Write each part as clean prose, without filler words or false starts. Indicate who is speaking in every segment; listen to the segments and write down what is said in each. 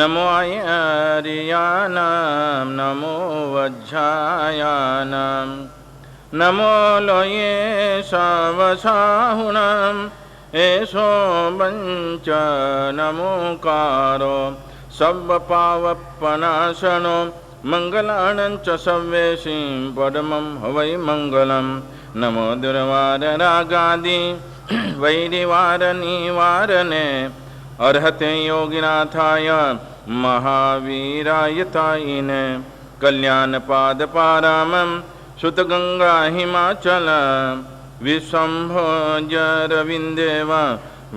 Speaker 1: नमो आर्यानां नमो वज्रायानां नमो लोये सावसाहुनां एषो वञ्च नमोकारो सर्वपावपनाशनो मंगलानं च सर्वेषां परमं हवै मंगलं। नमो दुर्वाररागादि वैरिवारनिवारणे अर्हते योगिनाथाय महावीराय तायिने कल्याणपादपारामं सुतगंगा हिमाचल विश्वम्भोजरविन्देव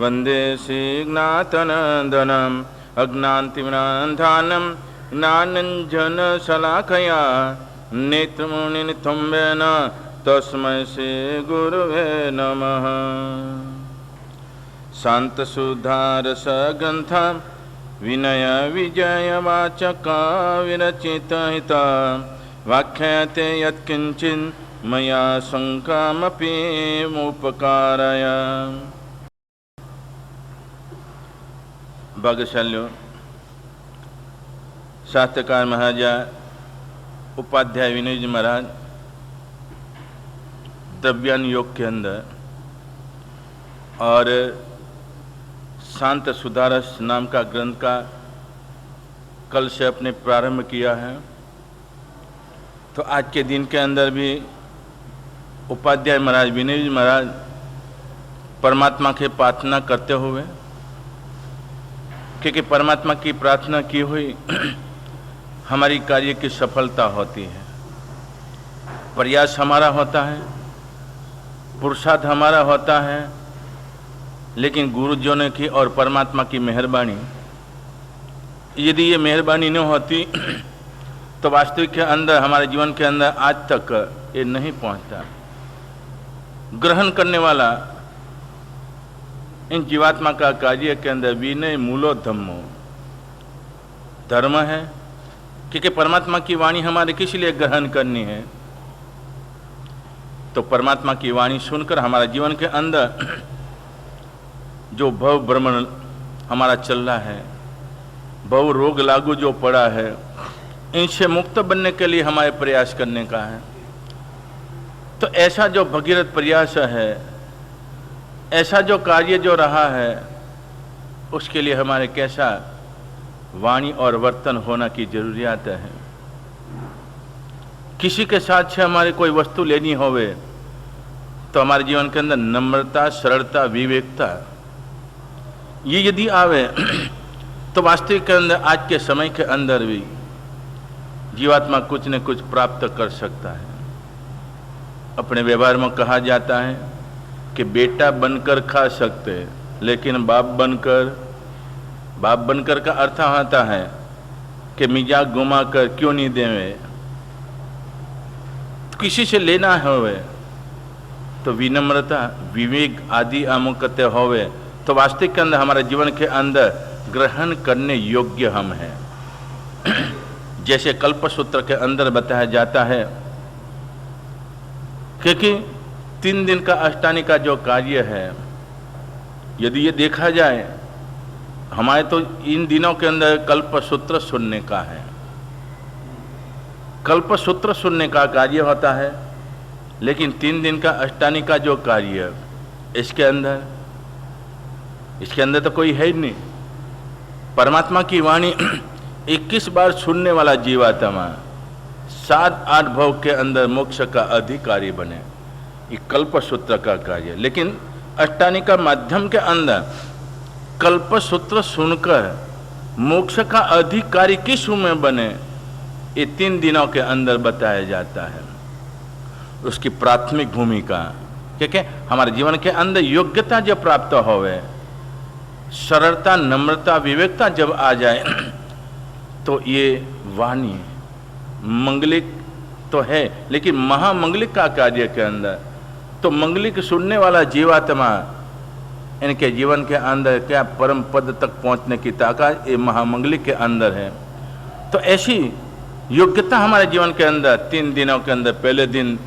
Speaker 1: वन्दे श्रीनाथनन्दनम् अज्ञानतिमिरान्धानं ज्ञानाञ्जनशलाकया नेत्रमुनिनितम्बेन तस्मै श्रीगुरुवे नमः। शान्तसुधारसग्रन्थ विनय विजयवाचका विरचितहित व्याख्याते यत्किञ्चिन् मया शङ्कामपि मुपकारय। भाग्यशाली शास्त्रकार महाराजा उपाध्याय विनय जी महाराज द्रव्यान योग के अंदर और शांत सुधारस नाम का ग्रंथ का कल से अपने प्रारंभ किया है। तो आज के दिन के अंदर भी उपाध्याय महाराज विनय जी महाराज परमात्मा की प्रार्थना करते हुए, क्योंकि परमात्मा की प्रार्थना की हुई हमारी कार्य की सफलता होती है, प्रयास हमारा होता है, पुरुषार्थ हमारा होता है, लेकिन गुरुजनों की और परमात्मा की मेहरबानी, यदि ये मेहरबानी न होती तो वास्तविक के अंदर हमारे जीवन के अंदर आज तक ये नहीं पहुंचता। ग्रहण करने वाला इन जीवात्मा का कार्य के अंदर विनय मूलो धम्मो धर्म है, क्योंकि परमात्मा की वाणी हमारे किस लिए ग्रहण करनी है? तो परमात्मा की वाणी सुनकर हमारा जीवन के अंदर जो भव भ्रमण हमारा चल रहा है, भव रोग लागू जो पड़ा है, इनसे मुक्त बनने के लिए हमारे प्रयास करने का है। तो ऐसा जो भगीरथ प्रयास है, ऐसा जो कार्य जो रहा है, उसके लिए हमारे कैसा वाणी और वर्तन होना की जरूरियात है। किसी के साथ से हमारे कोई वस्तु लेनी होवे तो हमारे जीवन के अंदर नम्रता, सरलता, विवेकता ये यदि आवे तो वास्तविक के अंदर आज के समय के अंदर भी जीवात्मा कुछ न कुछ प्राप्त कर सकता है। अपने व्यवहार में कहा जाता है कि बेटा बनकर खा सकते, लेकिन बाप बनकर का अर्थ होता है कि मिजाज घुमा कर क्यों नहीं देवे। किसी से लेना होवे तो विनम्रता, विवेक आदि अमुकते होवे तो वास्तविक के अंदर हमारे जीवन के अंदर ग्रहण करने योग्य हम हैं। जैसे कल्पसूत्र के अंदर बताया जाता है, क्योंकि 3 दिन का अष्टानी का जो कार्य है, यदि ये देखा जाए, हमारे तो इन दिनों के अंदर कल्पसूत्र सुनने का है। कल्पसूत्र सुनने का कार्य होता है, लेकिन 3 दिन का अष्टानी का जो कार्य इसके अंदर तो कोई है ही नहीं। परमात्मा की वाणी 21 बार सुनने वाला जीवात्मा 7-8 भव के अंदर मोक्ष का अधिकारी बने, ये कल्पसूत्र का कार्य। लेकिन अष्टानी का माध्यम के अंदर कल्पसूत्र सुनकर मोक्ष का अधिकारी किस में बने, ये 3 दिनों के अंदर बताया जाता है। उसकी प्राथमिक भूमिका, क्योंकि हमारे जीवन के अंदर योग्यता जब प्राप्त होवे, सरलता, नम्रता, विवेकता जब आ जाए तो ये वाणी मंगलिक तो है, लेकिन महामंगलिक का कार्य के अंदर तो मंगलिक सुनने वाला जीवात्मा इनके जीवन के अंदर क्या परम पद तक पहुंचने की ताकत ये महामंगलिक के अंदर है। तो ऐसी योग्यता हमारे जीवन के अंदर 3 दिनों के अंदर पहले दिन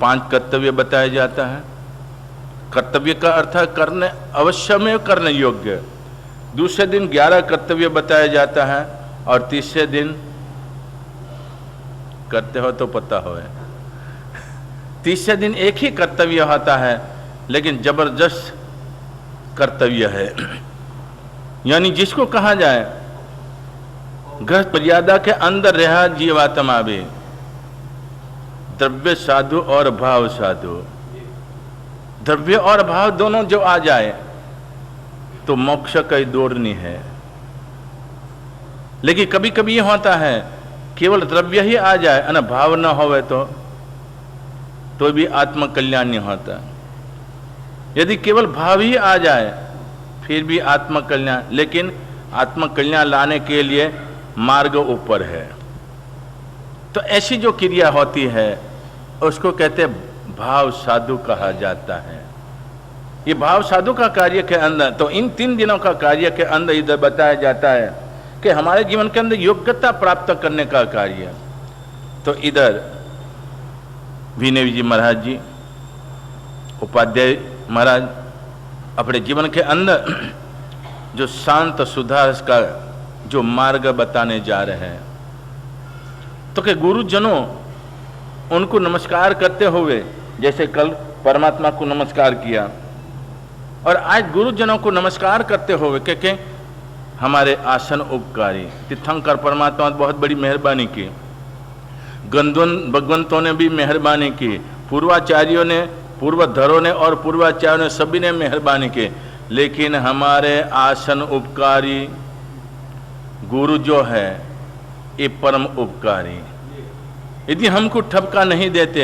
Speaker 1: 5 कर्तव्य बताया जाता है। कर्तव्य का अर्थ है करने, अवश्य में करने योग्य, दूसरे दिन 11 कर्तव्य बताया जाता है और तीसरे दिन करते हो तो पता हो, तीसरे दिन एक ही कर्तव्य होता है लेकिन जबरदस्त कर्तव्य है। यानी जिसको कहा जाए गृह मर्यादा के अंदर रहा जीवात्मा भी, द्रव्य साधु और भाव साधु, द्रव्य और भाव दोनों जो आ जाए तो मोक्ष का दौड़ नहीं है। लेकिन कभी कभी ये होता है केवल द्रव्य ही आ जाए और भाव न होवे तो भी आत्म कल्याण नहीं होता। यदि केवल भाव ही आ जाए फिर भी आत्म कल्याण, लेकिन आत्म कल्याण लाने के लिए मार्ग ऊपर है। तो ऐसी जो क्रिया होती है उसको कहते हैं भाव साधु कहा जाता है। ये भाव साधु का कार्य के अंदर, तो इन 3 दिनों का कार्य के अंदर इधर बताया जाता है कि हमारे जीवन के अंदर योग्यता प्राप्त करने का कार्य। तो इधर विनय जी महाराज जी, उपाध्याय महाराज अपने जीवन के अंदर जो शांत सुधार का जो मार्ग बताने जा रहे हैं, तो कि गुरुजनों उनको नमस्कार करते हुए, जैसे कल परमात्मा को नमस्कार किया और आज गुरुजनों को नमस्कार करते हुए क्योंकि हमारे आसन उपकारी तीर्थंकर परमात्मा ने बहुत बड़ी मेहरबानी की, भगवंतों ने भी मेहरबानी की, पूर्वाचार्यों ने, पूर्वधरों ने और पूर्वाचार्यों ने सभी ने मेहरबानी की, लेकिन हमारे आसन उपकारी गुरु जो है ये परम उपकारी। यदि हमको ठपका नहीं देते,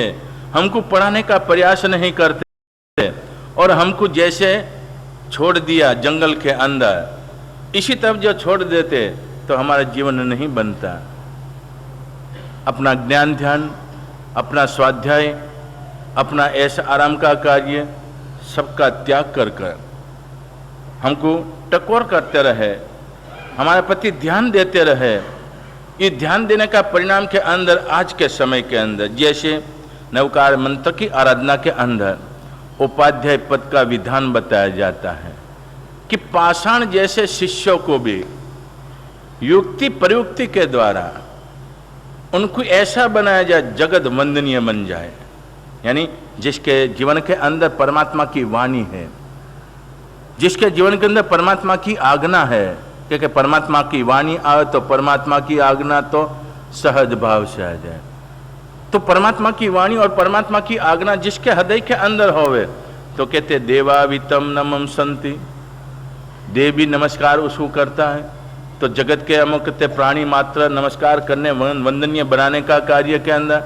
Speaker 1: हमको पढ़ाने का प्रयास नहीं करते और हमको जैसे छोड़ दिया जंगल के अंदर, इसी तरफ जो छोड़ देते तो हमारा जीवन नहीं बनता। अपना ज्ञान ध्यान, अपना स्वाध्याय, अपना ऐसा आराम का कार्य सबका त्याग कर कर हमको टकोर करते रहे, हमारे प्रति ध्यान देते रहे। ये ध्यान देने का परिणाम के अंदर आज के समय के अंदर जैसे नवकार मंत्र की आराधना के अंदर उपाध्याय पद का विधान बताया जाता है कि पाषाण जैसे शिष्यों को भी युक्ति प्रयुक्ति के द्वारा उनको ऐसा बनाया जाए जगत वंदनीय बन जाए। यानी जिसके जीवन के अंदर परमात्मा की वाणी है, जिसके जीवन के अंदर परमात्मा की आज्ञा है, क्योंकि परमात्मा की वाणी आए तो परमात्मा की आज्ञा तो सहज भाव से आ जाए। तो परमात्मा की वाणी और परमात्मा की आज्ञा जिसके हृदय के अंदर होवे तो कहते देवावितम नमम संति, देव भी नमस्कार उसको करता है। तो जगत के अमुक प्राणी मात्र नमस्कार करने वंदनीय बनाने का कार्य के अंदर,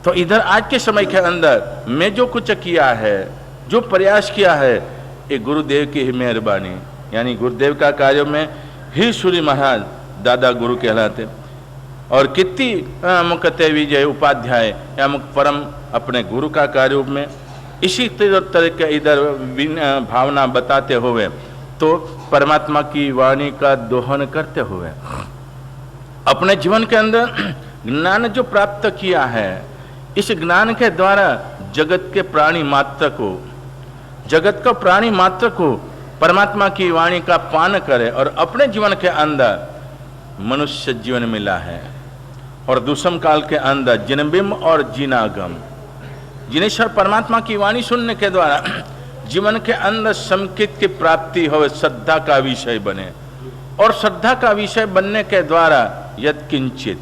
Speaker 1: तो इधर आज के समय के अंदर मैं जो कुछ किया है, जो प्रयास किया है, ये गुरुदेव की ही मेहरबानी। यानी गुरुदेव का कार्य में ही सूर्य महाराज दादा गुरु कहलाते और कितनी मुकते विजय उपाध्याय या मुख परम अपने गुरु का कार्य में इसी तरह के इधर भावना बताते हुए तो परमात्मा की वाणी का दोहन करते हुए अपने जीवन के अंदर ज्ञान जो प्राप्त किया है, इस ज्ञान के द्वारा जगत के प्राणी मात्र को, जगत का प्राणी मात्र को परमात्मा की वाणी का पान करे और अपने जीवन के अंदर मनुष्य जीवन मिला है। और दूसम काल के अंदर जिनबिंब और जिनागम, जिनेश्वर परमात्मा की वाणी सुनने के द्वारा जीवन के अंदर संकित की प्राप्ति हो, श्रद्धा का विषय बने और श्रद्धा का विषय बनने के द्वारा यद किंचित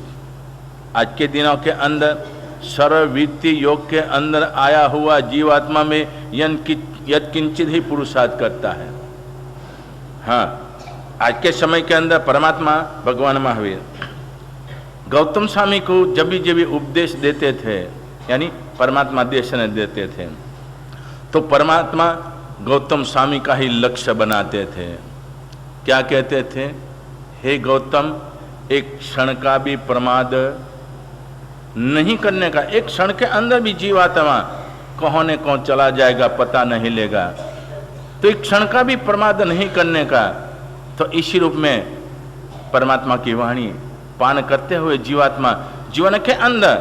Speaker 1: आज के दिनों के अंदर सर्ववृत्ति योग के अंदर आया हुआ जीवात्मा में यद किंचित ही पुरुषार्थ करता है। हाँ, आज के समय के अंदर परमात्मा भगवान महावीर गौतम स्वामी को जब भी उपदेश देते थे, यानी परमात्मा देशन देते थे, तो परमात्मा गौतम स्वामी का ही लक्ष्य बनाते थे। क्या कहते थे? हे गौतम, एक क्षण का भी प्रमाद नहीं करने का, एक क्षण के अंदर भी जीवात्मा कौन ने कौन चला जाएगा पता नहीं लेगा, तो एक क्षण का भी प्रमाद नहीं करने का। तो इसी रूप में परमात्मा की वाणी पान करते हुए जीवात्मा जीवन के अंदर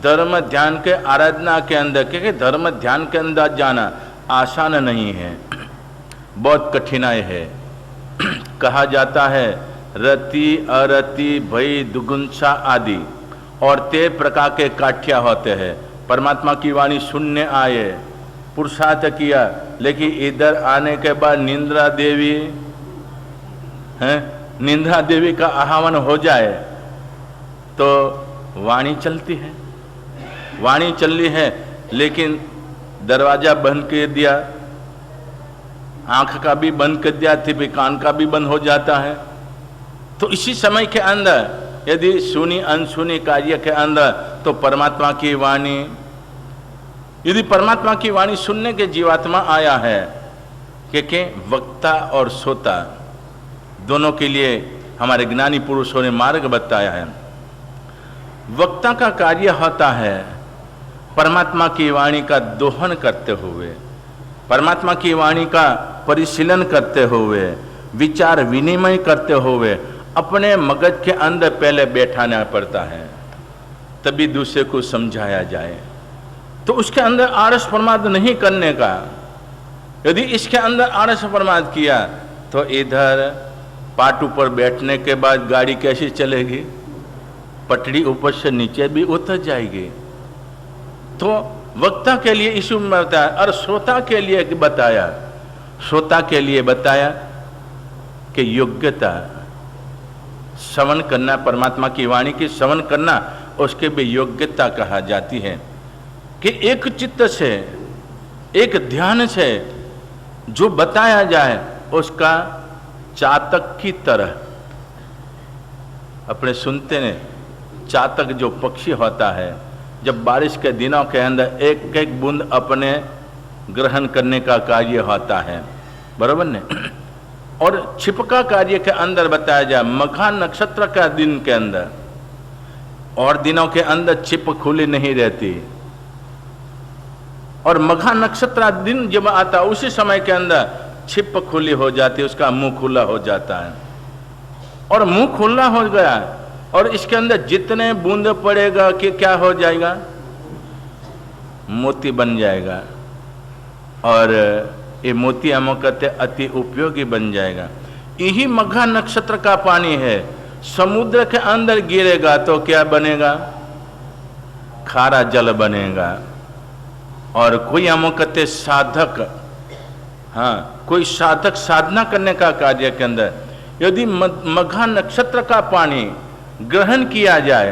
Speaker 1: धर्म ध्यान के आराधना के अंदर, क्योंकि धर्म ध्यान के अंदर जाना आसान नहीं है, बहुत कठिनाई है। कहा जाता है रति अरति भय दुगुंसा आदि और 13 प्रकार के काठिया होते हैं। परमात्मा की वाणी सुनने आए, पुरुषार्थ किया, लेकिन इधर आने के बाद निंद्रा देवी है, निंद्रा देवी का आह्वान हो जाए तो वाणी चलती है, वाणी चल रही है, लेकिन दरवाजा बंद कर दिया, आंख का भी बंद कर दिया, फिर कान का भी बंद हो जाता है। तो इसी समय के अंदर यदि सुनी अनसुनी कार्य के अंदर तो परमात्मा की वाणी, यदि परमात्मा की वाणी सुनने के जीवात्मा आया है कि वक्ता और श्रोता दोनों के लिए हमारे ज्ञानी पुरुषों ने मार्ग बताया है। वक्ता का कार्य होता है परमात्मा की वाणी का दोहन करते हुए, परमात्मा की वाणी का परिशीलन करते हुए, विचार विनिमय करते हुए अपने मगज के अंदर पहले बैठाना पड़ता है, तभी दूसरे को समझाया जाए। तो उसके अंदर आरस प्रमाद नहीं करने का। यदि इसके अंदर आरस प्रमाद किया तो इधर पाटू पर बैठने के बाद गाड़ी कैसे चलेगी, पटड़ी ऊपर से नीचे भी उतर जाएगी। तो वक्ता के लिए इशू में बताया और श्रोता के लिए बताया, श्रोता के लिए बताया कि योग्यता श्रवण करना, परमात्मा की वाणी की श्रवण करना, उसके भी योग्यता कहा जाती है कि एक चित्त से, एक ध्यान से जो बताया जाए उसका चातक की तरह, अपने सुनते ने चातक जो पक्षी होता है, जब बारिश के दिनों के अंदर एक एक बूंद अपने ग्रहण करने का कार्य होता है, बराबर ने। और छिपका कार्य के अंदर बताया जाए मघा नक्षत्र का दिन के अंदर, और दिनों के अंदर छिप खुली नहीं रहती, और मघा नक्षत्र दिन जब आता उसी समय के अंदर छिप खुली हो जाती, उसका मुंह खुला हो जाता है। और मुंह खुला हो गया और इसके अंदर जितने बूंद पड़ेगा कि क्या हो जाएगा, मोती बन जाएगा, और ये मोती हम कहते अति उपयोगी बन जाएगा। यही मघा नक्षत्र का पानी है, समुद्र के अंदर गिरेगा तो क्या बनेगा, खारा जल बनेगा। और कोई हम कहते साधक, हाँ, कोई साधक साधना करने का कार्य के अंदर यदि मघा नक्षत्र का पानी ग्रहण किया जाए,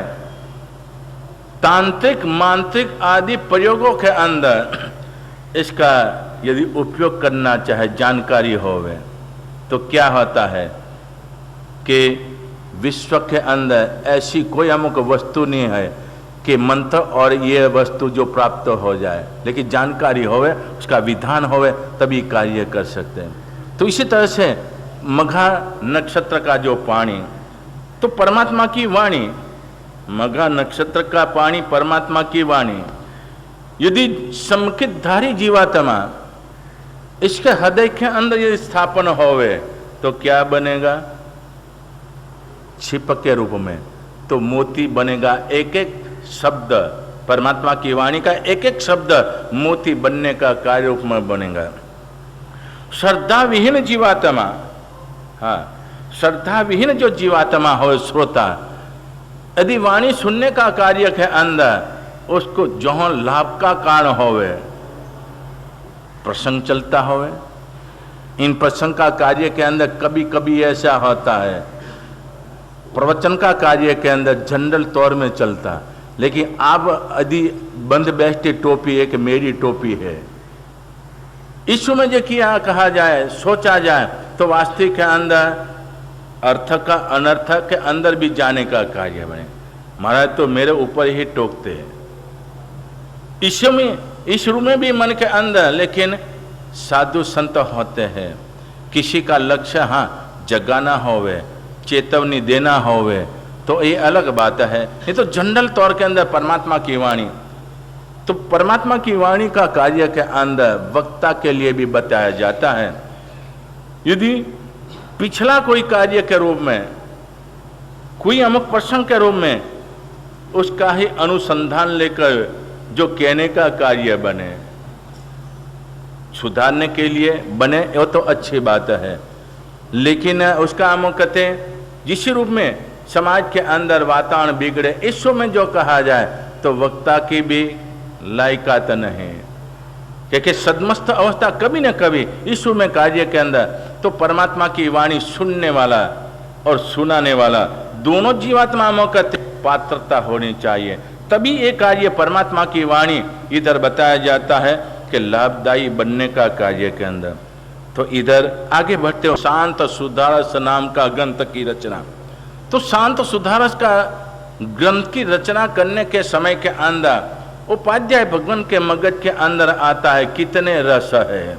Speaker 1: तांत्रिक मांत्रिक आदि प्रयोगों के अंदर इसका यदि उपयोग करना चाहे, जानकारी होवे, तो क्या होता है कि विश्व के अंदर ऐसी कोई अमुक वस्तु नहीं है कि मंत्र और ये वस्तु जो प्राप्त हो जाए, लेकिन जानकारी होवे, उसका विधान होवे, तभी कार्य कर सकते हैं। तो इसी तरह से मघा नक्षत्र का जो पानी, तो परमात्मा की वाणी, मघा नक्षत्र का पानी परमात्मा की वाणी, यदि समकितधारी जीवात्मा इसके हृदय के अंदर यदि स्थापन होवे तो क्या बनेगा, छिप के रूप में, तो मोती बनेगा। एक एक शब्द परमात्मा की वाणी का, एक एक शब्द मोती बनने का कार्य रूप में बनेगा। श्रद्धा विहीन जीवात्मा, हाँ, श्रद्धा विहीन जो जीवात्मा हो, श्रोता, यदि वाणी सुनने का कार्य के अंदर उसको जो लाभ का कारण होवे, प्रसंग चलता होवे, इन प्रसंग का कार्य के अंदर कभी कभी ऐसा होता है, प्रवचन का कार्य के अंदर जनरल तौर में चलता, लेकिन आप यदि बंद बैठती टोपी एक मेरी टोपी है, ईश्वर में जो किया कहा जाए, सोचा जाए, तो वास्तविक के अंदर अर्थ का अनर्थ के अंदर भी जाने का कार्य बने। महाराज तो मेरे ऊपर ही टोकते हैं, ईश्वर में भी मन के अंदर, लेकिन साधु संत होते हैं, किसी का लक्ष्य हाँ जगाना होवे, चेतवनी देना होवे, तो ये अलग बात है। ये तो जनरल तौर के अंदर परमात्मा की वाणी, तो परमात्मा की वाणी का कार्य के अंदर वक्ता के लिए भी बताया जाता है। यदि पिछला कोई कार्य के रूप में, कोई अमुक प्रसंग के रूप में उसका ही अनुसंधान लेकर जो कहने का कार्य बने, सुधारने के लिए बने, वो तो अच्छी बात है। लेकिन उसका हम कहते हैं जिस रूप में समाज के अंदर वातावरण बिगड़े, इस में जो कहा जाए तो वक्ता की भी लायकात नहीं, क्योंकि सदमस्त अवस्था कभी न कभी इस में कार्य के अंदर तो परमात्मा की वाणी सुनने वाला और सुनाने वाला दोनों जीवात्माओं का पात्रता होनी चाहिए, तभी ये कार्य परमात्मा की वाणी इधर बताया जाता है कि लाभदायी बनने का कार्य के अंदर। तो इधर आगे बढ़ते हो, शांत सुधारस नाम का ग्रंथ की रचना। तो शांत सुधारस का ग्रंथ की रचना करने के समय के अंदर उपाध्याय भगवान के मगज के अंदर आता है कितने रस है,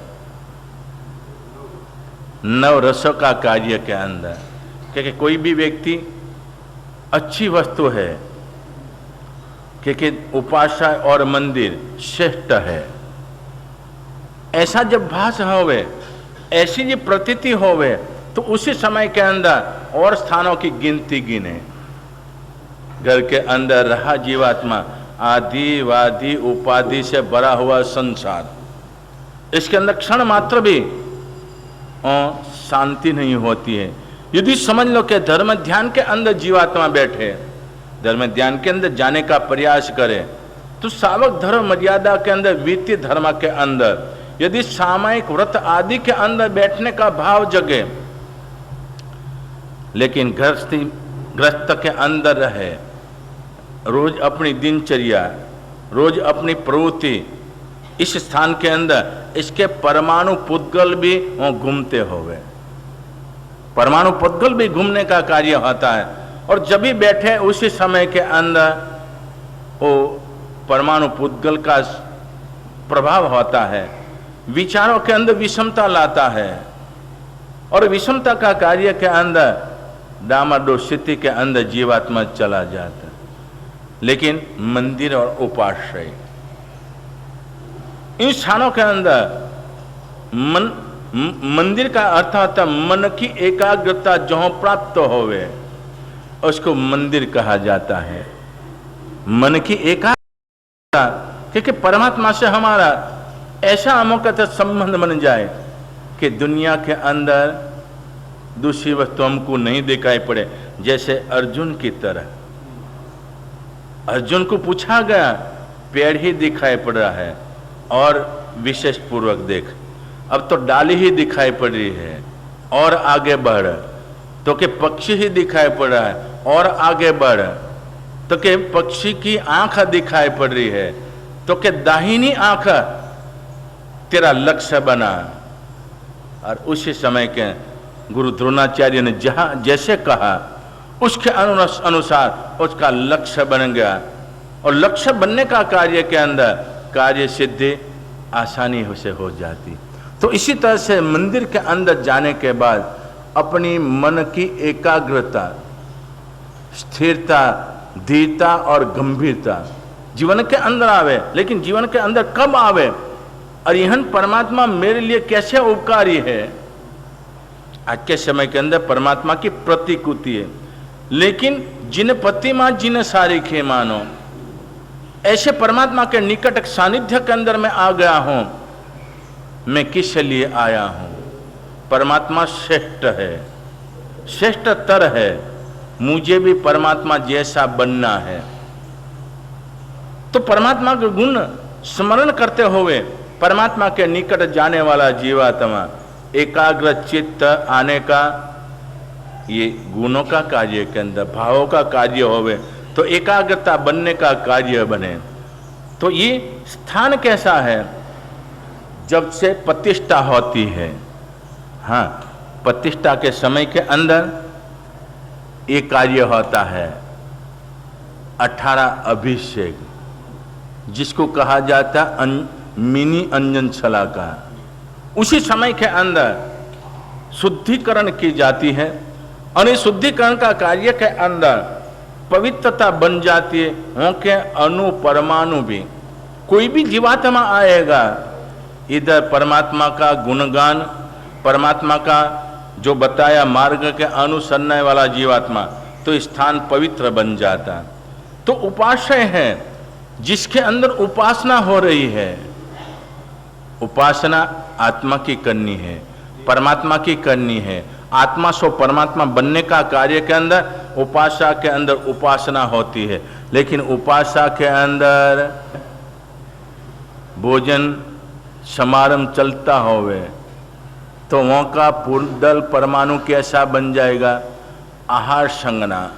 Speaker 1: 9 रसों का कार्य के अंदर, क्योंकि कोई भी व्यक्ति अच्छी वस्तु है, क्योंकि उपासना और मंदिर श्रेष्ठ है, ऐसा जब भास होवे, ऐसी जो प्रतीति होवे, तो उसी समय के अंदर और स्थानों की गिनती गिने। घर के अंदर रहा जीवात्मा, आदि वादि उपाधि से भरा हुआ संसार, इसके अंदर क्षण मात्र भी शांति नहीं होती है। यदि समझ लो कि धर्म ध्यान के अंदर जीवात्मा बैठे, धर्म ध्यान के अंदर जाने का प्रयास करे, तो सावक धर्म मर्यादा के अंदर, वित्तीय धर्म के अंदर यदि सामायिक व्रत आदि के अंदर बैठने का भाव जगे, लेकिन ग्रस्त के अंदर रहे, रोज अपनी दिनचर्या, रोज अपनी प्रवृत्ति, इस स्थान के अंदर इसके परमाणु पुद्गल भी घूमते होवे, परमाणु पुद्गल भी घूमने का कार्य होता है, और जब भी बैठे उसी समय के अंदर वो परमाणु पुद्गल का प्रभाव होता है, विचारों के अंदर विषमता लाता है, और विषमता का कार्य के अंदर डामाडोल स्थिति के अंदर जीवात्मा चला जाता है। लेकिन मंदिर और उपाश्रय, इन स्थानों के अंदर मंदिर का अर्थ होता है मन की एकाग्रता जहां प्राप्त होवे उसको मंदिर कहा जाता है। मन की एकाग्रता, क्योंकि परमात्मा से हमारा ऐसा अमोकत संबंध बन जाए कि दुनिया के अंदर दूसरी वस्तु हमको नहीं दिखाई पड़े। जैसे अर्जुन की तरह, अर्जुन को पूछा गया, पेड़ ही दिखाई पड़ रहा है और विशेष पूर्वक देख, अब तो डाली ही दिखाई पड़ रही है और आगे बढ़, तो कि पक्षी ही दिखाई पड़ रहा है और आगे बढ़, तो कि पक्षी की आंख दिखाई पड़ रही है, तो कि दाहिनी आंख तेरा लक्ष्य बना। और उसी समय के गुरु द्रोणाचार्य ने जहां जैसे कहा उसके अनुसार उसका लक्ष्य बन गया, और लक्ष्य बनने का कार्य के अंदर कार्य सिद्धि आसानी से हो जाती। तो इसी तरह से मंदिर के अंदर जाने के बाद अपनी मन की एकाग्रता, स्थिरता, धीरता और गंभीरता जीवन के अंदर आवे। लेकिन जीवन के अंदर कब आवे, और यह परमात्मा मेरे लिए कैसे उपकारी है। आज के समय के अंदर परमात्मा की प्रतिकृति है, लेकिन जिन प्रतिमा जिन सारी खे मानो, ऐसे परमात्मा के निकट सानिध्य के अंदर मैं आ गया हूं। मैं किस लिए आया हूं? परमात्मा श्रेष्ठ है, श्रेष्ठतर है, मुझे भी परमात्मा जैसा बनना है। तो परमात्मा के गुण स्मरण करते हुए परमात्मा के निकट जाने वाला जीवात्मा एकाग्र चित्त आने का, ये गुणों का कार्य के अंदर भावों का कार्य होवे, तो एकाग्रता बनने का कार्य बने। तो ये स्थान कैसा है? जब से प्रतिष्ठा होती है, हाँ, प्रतिष्ठा के समय के अंदर ये कार्य होता है 18 अभिषेक, जिसको कहा जाता मिनी अंजन छला का। उसी समय के अंदर शुद्धिकरण की जाती है, और इस शुद्धिकरण का कार्य के अंदर पवित्रता बन जाती है। उनके अणु परमाणु भी, कोई भी जीवात्मा आएगा, इधर परमात्मा का गुणगान, परमात्मा का जो बताया मार्ग के अनुसरने वाला जीवात्मा, तो स्थान पवित्र बन जाता। तो उपास्य है जिसके अंदर उपासना हो रही है। उपासना आत्मा की करनी है, परमात्मा की करनी है, आत्मा सो परमात्मा बनने का कार्य के अंदर उपासना के अंदर उपासना होती है, लेकिन उपासना के अंदर भोजन समारंभ चलता होवे तो वहाँ का पूर्दल परमाणु कैसा बन जाएगा? आहार संज्ञा।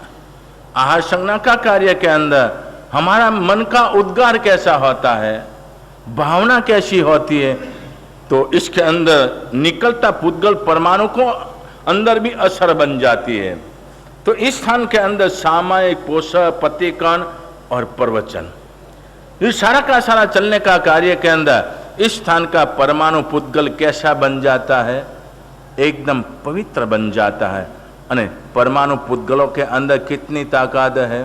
Speaker 1: आहार संज्ञा का कार्य के अंदर हमारा मन का उद्गार कैसा होता है, भावना कैसी होती है, तो इसके अंदर निकलता पुद्गल परमाणु को अंदर भी असर बन जाती है। तो इस स्थान के अंदर सामायिक पोषण, प्रतिकरण और प्रवचन, ये सारा का सारा चलने का कार्य के अंदर इस स्थान का परमाणु पुद्गल कैसा बन जाता है? एकदम पवित्र बन जाता है। अने परमाणु पुद्गलों के अंदर कितनी ताकत है?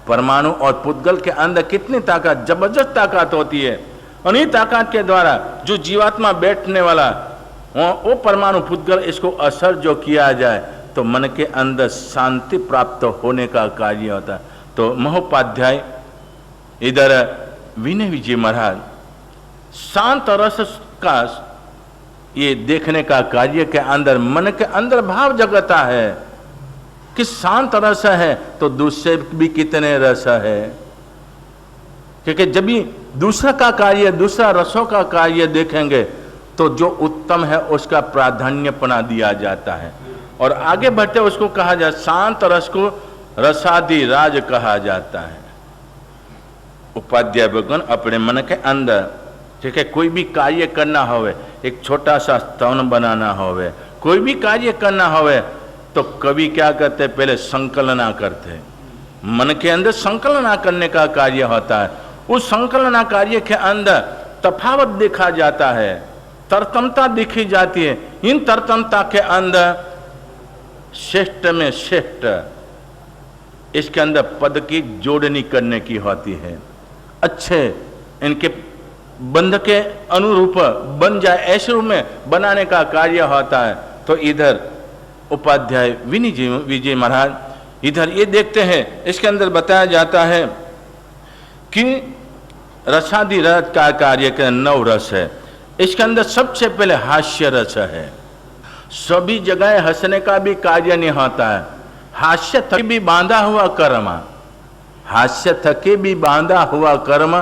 Speaker 1: परमाणु और पुद्गल के अंदर कितनी ताकत, जबरदस्त ताकत होती है। उन्हीं ताकत के द्वारा जो जीवात्मा बैठने वाला वो परमाणु पुद्गल इसको असर जो किया जाए तो मन के अंदर शांति प्राप्त होने का कार्य होता है। तो महोपाध्याय इधर विनय विजय महाराज शांत रस का ये देखने का कार्य के अंदर मन के अंदर भाव जगता है कि शांत रस है तो दूसरे भी कितने रस है, क्योंकि जब भी दूसरा का कार्य, दूसरा रसों का कार्य देखेंगे तो जो उत्तम है उसका प्राधान्यपना दिया जाता है और आगे बढ़ते उसको कहा जाए, शांत रस को रसादि राज कहा जाता है। उपाध्याय भगवान अपने मन के अंदर, ठीक है, कोई भी कार्य करना होवे, एक छोटा सा स्तवन बनाना होवे, कोई भी कार्य करना होवे तो कवि क्या करते? पहले संकलना करते। मन के अंदर संकलना करने का कार्य होता है। उस संकलना कार्य के अंदर तफावत देखा जाता है, तरतमता दिखी जाती है। इन तरतमता के अंदर श्रेष्ठ में श्रेष्ठ इसके अंदर पद की जोड़नी करने की होती है। अच्छे इनके बंध के अनुरूप बन जाए, ऐसे रूप में बनाने का कार्य होता है। तो इधर उपाध्याय विजय महाराज इधर ये देखते हैं, इसके अंदर बताया जाता है कि रसादि रस का कार्य का 9 रस है। इसके अंदर सबसे पहले हास्य रस है। सभी जगह हंसने का भी कार्य नहीं होता है। हास्य थके भी बांधा हुआ कर्म, हास्य थके भी बांधा हुआ कर्म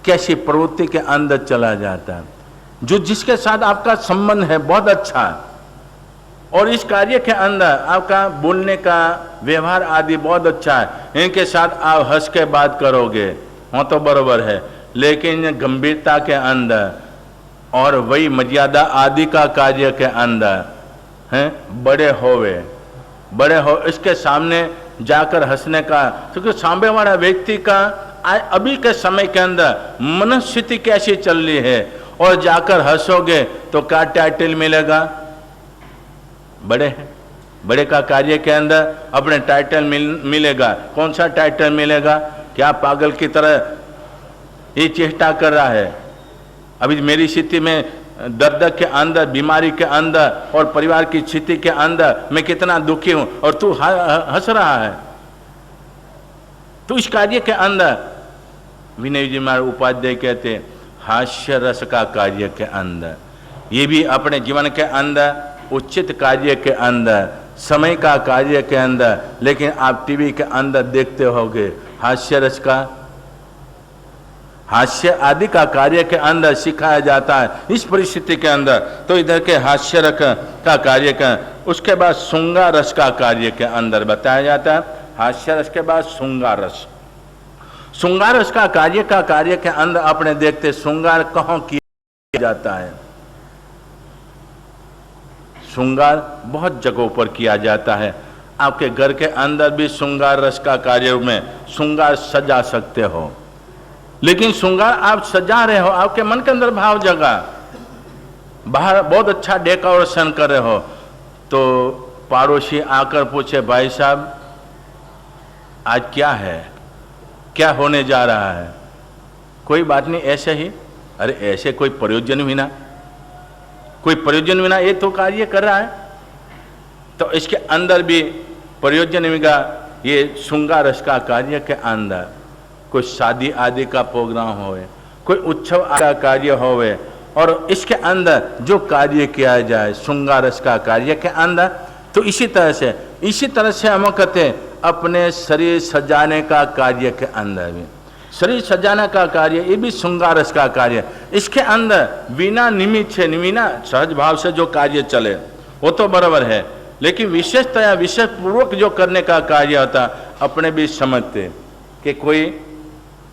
Speaker 1: कैसी प्रवृत्ति के अंदर चला जाता है। जो जिसके साथ आपका संबंध है बहुत अच्छा है और इस कार्य के अंदर आपका बोलने का व्यवहार आदि बहुत अच्छा है, इनके साथ आप हंस के बात करोगे वो तो बरोबर है, लेकिन गंभीरता के अंदर और वही मर्यादा आदि का कार्य के अंदर हैं बड़े हो इसके सामने जाकर हंसने का, क्योंकि सामने वाला व्यक्ति का अभी के समय के अंदर मनस्थिति कैसी चल रही है और जाकर हंसोगे तो क्या टाइटल मिलेगा? बड़े का कार्य के अंदर अपने टाइटल मिलेगा। कौन सा टाइटल मिलेगा? क्या पागल की तरह ये चेष्टा कर रहा है? अभी मेरी स्थिति में दर्द के अंदर, बीमारी के अंदर और परिवार की स्थिति के अंदर मैं कितना दुखी हूं और तू हंस रहा है। तो इस कार्य के अंदर विनय जी महाराज उपाध्याय कहते हैं हास्य रस का कार्य के अंदर, ये भी अपने जीवन के अंदर उचित कार्य के अंदर, समय का कार्य के अंदर, लेकिन आप टीवी के अंदर देखते होगे हास्य रस का, हास्य आदि का कार्य के अंदर सिखाया जाता है इस परिस्थिति के अंदर। तो इधर के हास्य रस का कार्य का, उसके बाद श्रृंगार रस का कार्य के अंदर बताया जाता है। हास्य रस के बाद श्रृंगार रस, श्रृंगार रस का कार्य के अंदर अपने देखते श्रृंगार कहाँ किया जाता है? श्रृंगार बहुत जगहों पर किया जाता है। आपके घर के अंदर भी श्रृंगार रस का कार्य में श्रृंगार सजा सकते हो, लेकिन श्रृंगार आप सजा रहे हो, आपके मन के अंदर भाव जगा, बाहर बहुत अच्छा डेकोरेशन कर रहे हो, तो पड़ोसी आकर पूछे भाई साहब आज क्या है, क्या होने जा रहा है? कोई बात नहीं, ऐसे ही। अरे ऐसे कोई प्रयोजन बिना, कोई प्रयोजन बिना ये तो कार्य कर रहा है। तो इसके अंदर भी प्रयोजन बिना ये श्रृंगार रस का कार्य के अंदर कोई शादी आदि का प्रोग्राम होवे, कोई उत्सव का कार्य होवे और इसके अंदर जो कार्य किया जाए श्रृंगार रस का कार्य के अंदर, तो इसी तरह से हम कहते हैं अपने शरीर सजाने का कार्य के अंदर भी, शरीर सजाने का कार्य ये भी श्रृंगार रस का कार्य। इसके अंदर बिना निमित्त से, बिना सहज भाव से जो कार्य चले वो तो बराबर है, लेकिन विशेषतया विशेष पूर्वक जो करने का कार्य होता, अपने भी समझते कि कोई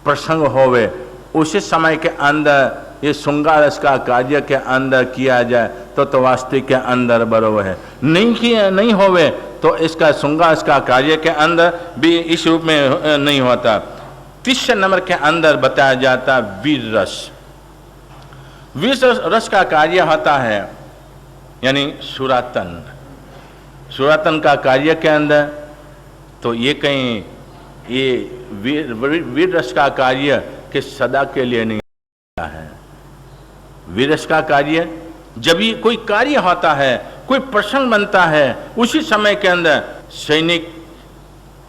Speaker 1: प्रसंग होवे उसी समय के अंदर ये श्रृंगार रस का कार्य के अंदर किया जाए तो वास्तविक के अंदर बरोबर है। नहीं होवे तो इसका श्रृंगार रस का कार्य के अंदर भी इस रूप में नहीं होता। तीसरे नंबर के अंदर बताया जाता वीर रस। वीर रस का कार्य होता है यानी सुरातन का कार्य के अंदर, तो ये कहीं ये वीर रस का कार्य कि सदा के लिए नहीं है। वीर रस का कार्य जब भी कोई कार्य होता है, कोई प्रसंग बनता है, उसी समय के अंदर सैनिक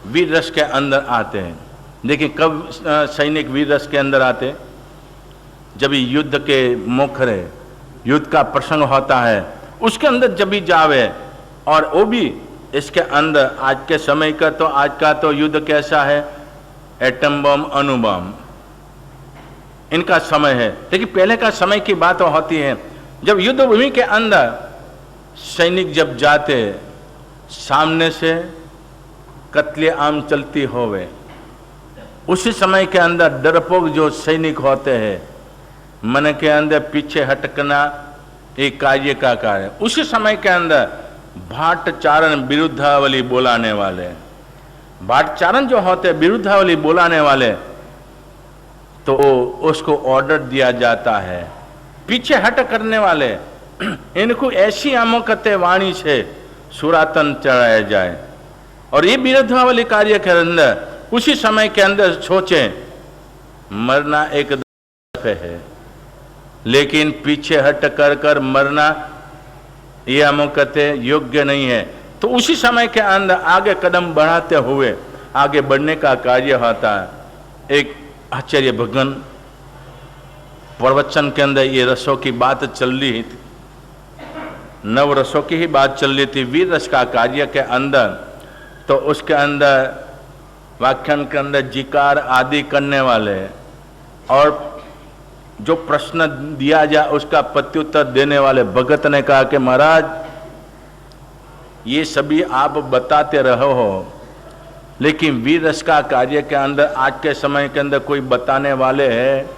Speaker 1: वीर रस के अंदर आते हैं। देखिए कब सैनिक वीर रस के अंदर आते, जब युद्ध के मोखरे, युद्ध का प्रसंग होता है उसके अंदर जब भी जावे, और वो भी इसके अंदर आज के समय का, तो आज का तो युद्ध कैसा है, एटम बम, अणु बम, इनका समय है। लेकिन पहले का समय की बात होती है जब युद्ध भूमि के अंदर सैनिक जब जाते, सामने से कत्ले आम चलती होवे, उसी समय के अंदर डरपोक जो सैनिक होते हैं, मन के अंदर पीछे हटकना एक कार्य का कार्य। उसी समय के अंदर भाटचारण विरुद्धावली बोलाने वाले, भाटचारण जो होते विरुद्धावली बोलाने वाले, तो उसको ऑर्डर दिया जाता है पीछे हट करने वाले, इनको ऐसी अमोकते वाणी से सुरातन चढ़ाया जाए। और ये विरुद्धावली कार्य के अंदर उसी समय के अंदर सोचें मरना एक दफे है, लेकिन पीछे हट कर मरना ये अमोकते योग्य नहीं है। तो उसी समय के अंदर आगे कदम बढ़ाते हुए आगे बढ़ने का कार्य होता है। एक आचार्य भगवान प्रवचन के अंदर ये रसों की बात चल रही थी, नव रसों की ही बात चल रही थी वीर रस का कार्य के अंदर। तो उसके अंदर व्याख्यान के अंदर जिकार आदि करने वाले और जो प्रश्न दिया जाए उसका प्रत्युत्तर देने वाले भगत ने कहा कि महाराज ये सभी आप बताते रहो हो, लेकिन वीर रस का कार्य के अंदर आज के समय के अंदर कोई बताने वाले हैं?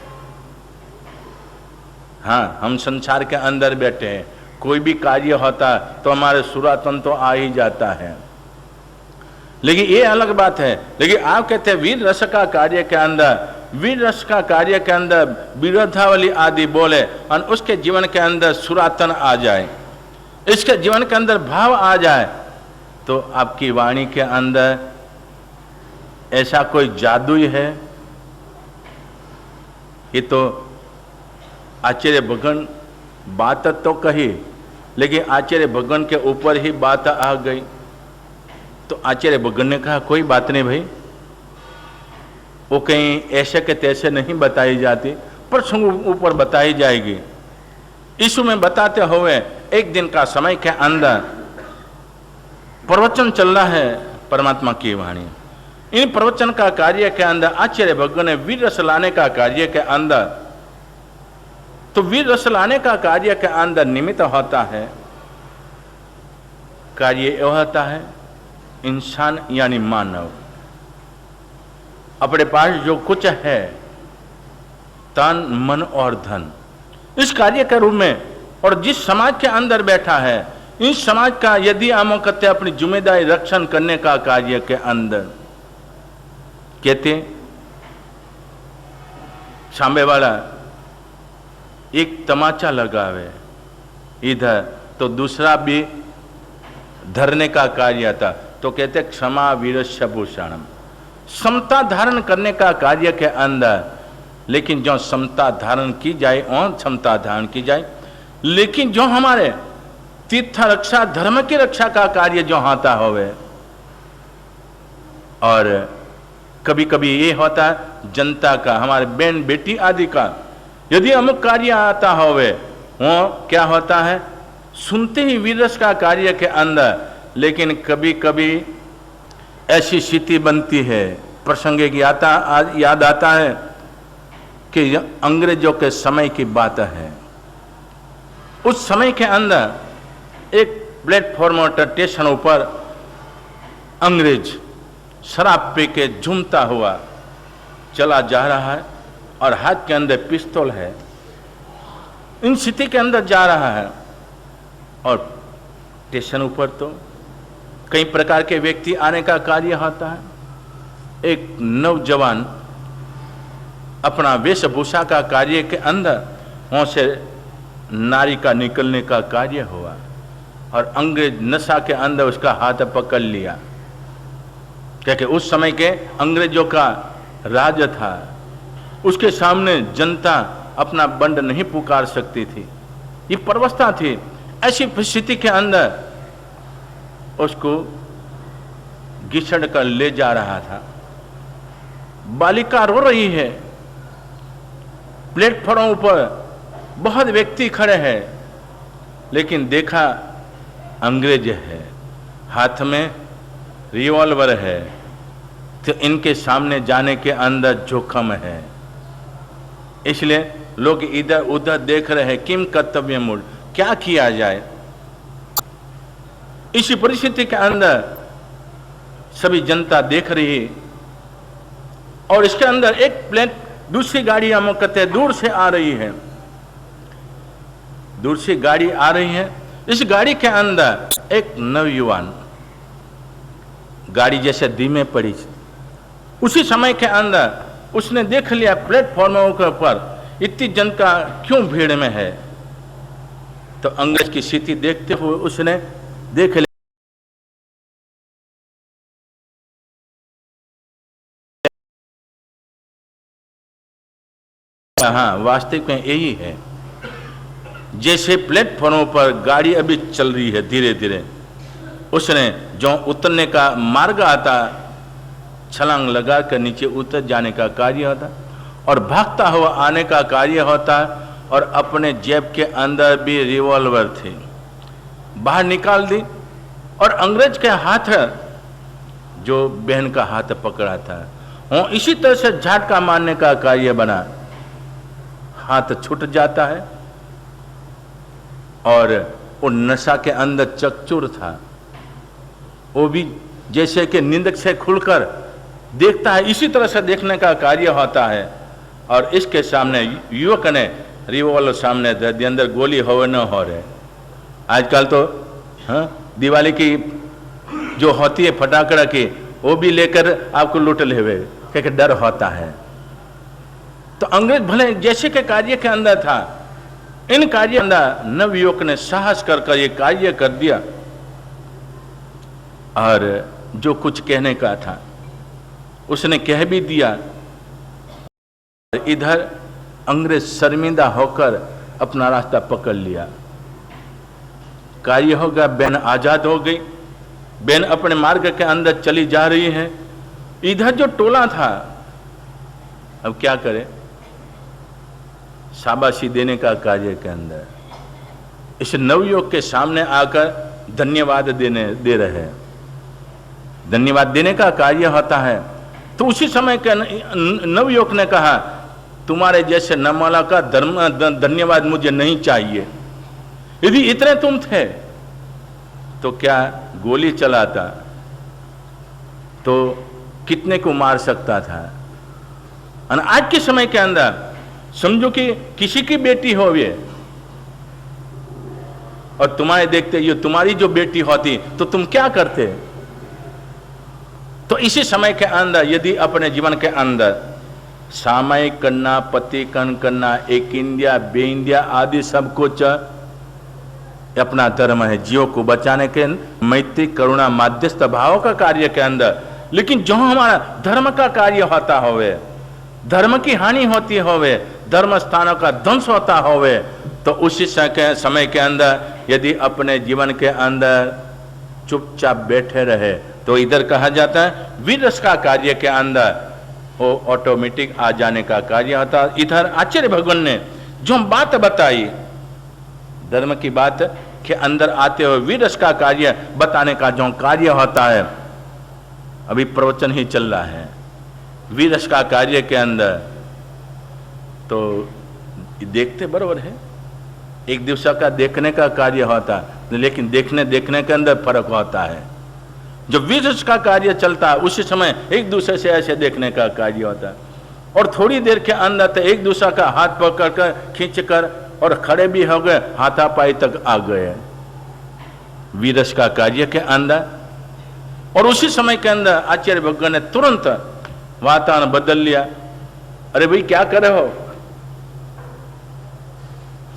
Speaker 1: हाँ, हम संसार के अंदर बैठे हैं, कोई भी कार्य होता तो हमारे सुरातन तो आ ही जाता है, लेकिन ये अलग बात है। लेकिन आप कहते हैं वीर रस का कार्य के अंदर, वीर रस का कार्य के अंदर विरोधावली आदि बोले और उसके जीवन के अंदर सुरातन आ जाए, इसके जीवन के अंदर भाव आ जाए, तो आपकी वाणी के अंदर ऐसा कोई जादू ही है? ये तो आचार्य भगवान बात तो कही, लेकिन आचार्य भगवान के ऊपर ही बात आ गई। तो आचार्य भगवान ने कहा कोई बात नहीं भाई, वो कहीं ऐसे के तैसे नहीं बताई जाती, पर ऊपर बताई जाएगी। यीशु में बताते हुए एक दिन का समय के अंदर प्रवचन चल रहा है परमात्मा की वाणी। इन प्रवचन का कार्य के अंदर आचार्य भगवान ने वीर रस लाने का कार्य के अंदर, तो वीर रस लाने का कार्य के अंदर निमित्त होता है, कार्य यह होता है इंसान यानी मानव अपने पास जो कुछ है, तन मन और धन, इस कार्य के रूप में और जिस समाज के अंदर बैठा है, इस समाज का यदि हम कहते अपनी जिम्मेदारी रक्षण करने का कार्य के अंदर कहते सामने वाला एक तमाचा लगावे इधर तो दूसरा भी धरने का कार्य था, तो कहते क्षमा वीरस्य भूषणम, समता धारण करने का कार्य के अंदर। लेकिन जो समता धारण की जाए और क्षमता धारण की जाए, लेकिन जो हमारे तीर्थ रक्षा धर्म की रक्षा का कार्य जो होता होवे, और कभी कभी ये होता है जनता का, हमारे बहन बेटी आदि का यदि अमुक कार्य आता होवे, वो क्या होता है, सुनते ही वीर रस का कार्य के अंदर, लेकिन कभी कभी ऐसी स्थिति बनती है, प्रसंग एक याद आता है कि अंग्रेजों के समय की बात है। उस समय के अंदर एक प्लेटफॉर्म और स्टेशन ऊपर अंग्रेज शराब पी के झूमता हुआ चला जा रहा है और हाथ के अंदर पिस्तौल है। इन स्थिति के अंदर जा रहा है और स्टेशन ऊपर तो कई प्रकार के व्यक्ति आने का कार्य होता है। एक नौजवान अपना वेशभूषा का कार्य के अंदर वहां से नारी का निकलने का कार्य हुआ और अंग्रेज नशा के अंदर उसका हाथ पकड़ लिया, क्योंकि उस समय के अंग्रेजों का राज था। उसके सामने जनता अपना बंड नहीं पुकार सकती थी, ये परवस्था थी। ऐसी परिस्थिति के अंदर उसको घिसड़ कर ले जा रहा था। बालिका रो रही है, प्लेटफॉर्म पर बहुत व्यक्ति खड़े हैं, लेकिन देखा अंग्रेज है, हाथ में रिवॉल्वर है, तो इनके सामने जाने के अंदर जोखम है। इसलिए लोग इधर उधर देख रहे हैं, किम कर्तव्य मूल, क्या किया जाए। इसी परिस्थिति के अंदर सभी जनता देख रही और इसके अंदर एक प्लेट दूसरी गाड़ी हम कहते हैं दूर से आ रही है, दूर से गाड़ी आ रही है। इस गाड़ी के अंदर एक नौजवान, गाड़ी जैसे धीमे पड़ी, उसी समय के अंदर उसने देख लिया प्लेटफॉर्मों के ऊपर इतनी जनता क्यों भीड़ में है। तो अंग्रेज की स्थिति देखते हुए उसने देख लिया, हाँ वास्तविक में यही है। जैसे प्लेटफॉर्म पर गाड़ी अभी चल रही है धीरे धीरे, उसने जो उतरने का मार्ग आता छलांग लगा कर नीचे उतर जाने का कार्य होता और भागता हुआ आने का कार्य होता और अपने जेब के अंदर भी रिवॉल्वर थे, बाहर निकाल दी और अंग्रेज के हाथ जो बहन का हाथ पकड़ा था वो इसी तरह से झटका मारने का कार्य बना, हाथ छूट जाता है और वो नशा के अंदर चकचूर था। वो भी जैसे कि नींद से खुलकर देखता है, इसी तरह से देखने का कार्य होता है और इसके सामने युवक ने रिवॉल्वर सामने दे दी, अंदर गोली हो न हो रहे। आजकल तो दिवाली की जो होती है फटाकड़ा की, वो भी लेकर आपको लूट ले हुए, क्योंकि डर होता है। तो अंग्रेज भले जैसे के कार्य के अंदर था, इन कार्य के अंदर नवयुवक ने साहस कर ये कार्य कर दिया और जो कुछ कहने का था उसने कह भी दिया। इधर अंग्रेज शर्मिंदा होकर अपना रास्ता पकड़ लिया, कार्य हो गया, बहन आजाद हो गई, बहन अपने मार्ग के अंदर चली जा रही है। इधर जो टोला था अब क्या करे, शाबाशी देने का कार्य के अंदर इस नवयुवक के सामने आकर धन्यवाद दे रहे हैं, धन्यवाद देने का कार्य होता है। तो उसी समय के नवयुवक ने कहा, तुम्हारे जैसे नमाला का धन्यवाद मुझे नहीं चाहिए। यदि इतने तुम थे तो क्या गोली चलाता तो कितने को मार सकता था। और आज के समय के अंदर समझो कि किसी की बेटी हो वे और तुम्हारे देखते ये तुम्हारी जो बेटी होती तो तुम क्या करते। तो इसी समय के अंदर यदि अपने जीवन के अंदर सामायिक करना, प्रतिकरण करना, एक इंडिया बे इंडिया आदि सब कुछ अपना धर्म है, जीवों को बचाने के मैत्री करुणा माध्यस्थ भाव का कार्य के अंदर, लेकिन जो हमारा धर्म का कार्य होता होवे, धर्म की हानि होती होवे, धर्म स्थानों का ध्वंस होता होवे, तो उसी समय के अंदर यदि अपने जीवन के अंदर चुपचाप बैठे रहे तो इधर कहा जाता है वीर रस का कार्य के अंदर वो ऑटोमेटिक आ जाने का कार्य होता। इधर आचार्य भगवान ने जो बात बताई धर्म की बात के अंदर आते हुए वीरस का कार्य बताने का जो कार्य होता है, अभी प्रवचन ही चल रहा है वीरस का कार्य के अंदर, तो देखते बराबर है, एक दूसरे का देखने का कार्य होता है, लेकिन देखने के अंदर फर्क होता है। जो वीरस का कार्य चलता है उसी समय एक दूसरे से ऐसे देखने का कार्य होता है, और थोड़ी देर के अंदर तो एक दूसरे का हाथ पकड़ कर खींच कर और खड़े भी हो गए, हाथापाई तक आ गए वीरस का कार्य के अंदर। और उसी समय के अंदर आचार्य भगवान ने तुरंत वातावरण बदल लिया। अरे भाई क्या कर रहे हो?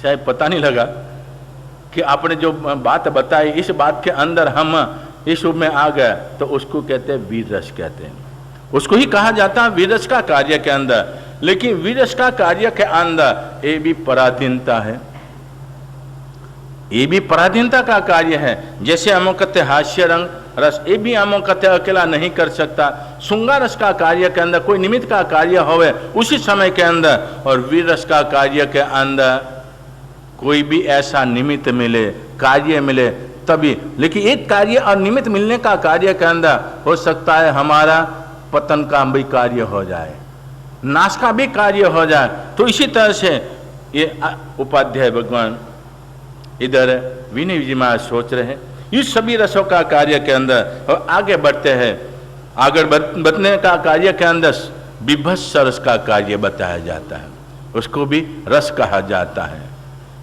Speaker 1: शायद पता नहीं लगा कि आपने जो बात बताई इस बात के अंदर हम इस रूप में आ गए, तो उसको कहते हैं वीरस कहते हैं, उसको ही कहा जाता है वीरस का कार्य के अंदर। लेकिन वीरस का कार्य के अंदर ये भी पराधीनता है, ये भी पराधीनता का कार्य है। जैसे हम कहते हास्य रंग रस, ये भी हम कहते अकेला नहीं कर सकता। श्रृंगार रस का कार्य के अंदर कोई निमित्त का कार्य होवे उसी समय के अंदर, और वीर रस का कार्य के अंदर कोई भी ऐसा निमित्त मिले, कार्य मिले तभी। लेकिन एक कार्य और निमित्त मिलने का कार्य के अंदर हो सकता है हमारा पतन का भी कार्य हो जाए, नाश का भी कार्य हो जाए। तो इसी तरह से ये उपाध्याय भगवान इधर विनय जी महाराज सोच रहे हैं इस सभी रसों का कार्य के अंदर, और आगे बढ़ते हैं। आगे बढ़ने का कार्य के अंदर विभत्स रस का कार्य बताया जाता है, उसको भी रस कहा जाता है,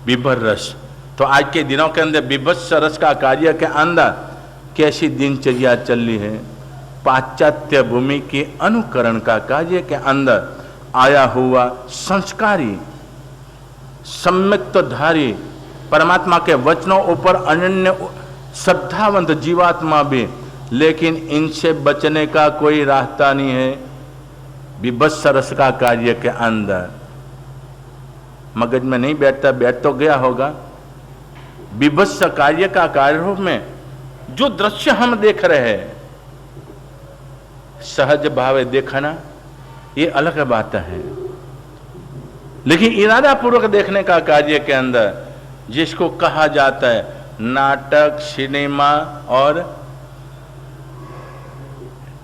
Speaker 1: विभर रस। तो आज के दिनों के अंदर विभत्स रस का कार्य के अंदर कैसी दिनचर्या चल रही है, पाश्चात्य भूमि के अनुकरण का कार्य के अंदर आया हुआ संस्कारी सम्यक्तधारी परमात्मा के वचनों ऊपर अनन्य श्रद्धावंत जीवात्मा भी, लेकिन इनसे बचने का कोई रास्ता नहीं है। विभत्स रस का कार्य के अंदर मगज में नहीं बैठता, बैठ तो गया होगा। विभत्स कार्य का कार्य में जो दृश्य हम देख रहे हैं, सहज भाव देखना ये अलग बात है, लेकिन इरादा पूर्वक देखने का कार्य के अंदर जिसको कहा जाता है नाटक, सिनेमा और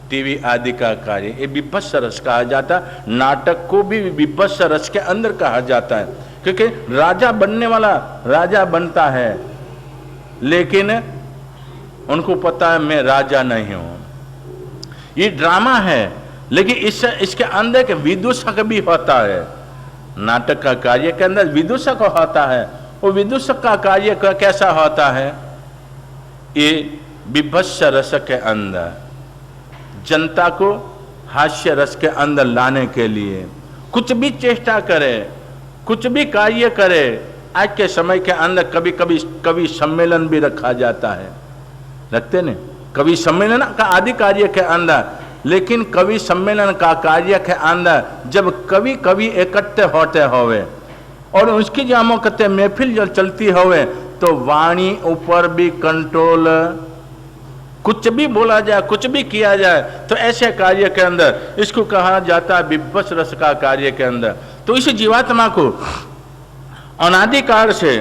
Speaker 1: टीवी आदि का कार्य, ये विभत्स रस कहा जाता है। नाटक को भी विभत्स रस के अंदर कहा जाता है, क्योंकि राजा बनने वाला राजा बनता है, लेकिन उनको पता है मैं राजा नहीं हूं। ये ड्रामा है, लेकिन इसके अंदर के विदूषक भी होता है। नाटक का कार्य के अंदर विदूषक होता है, वो विदूषक का कार्य कैसा होता है? ये विभत्स रस के अंदर जनता को हास्य रस के अंदर लाने के लिए कुछ भी चेष्टा करे, कुछ भी कार्य करे। आज के समय के अंदर कभी कभी कवि सम्मेलन भी रखा जाता है, रखते नहीं कवि सम्मेलन का आदि कार्य के अंदर। लेकिन कवि सम्मेलन का कार्य के अंदर जब कवि कवि इकट्ठे होते होवे और उसकी जामों कहते महफिल जब चलती होवे, तो वाणी ऊपर भी कंट्रोल, कुछ भी बोला जाए, कुछ भी किया जाए, तो ऐसे कार्य के अंदर इसको कहा जाता है विभत्स रस का कार्य के अंदर। तो इस जीवात्मा को अनादिकाल से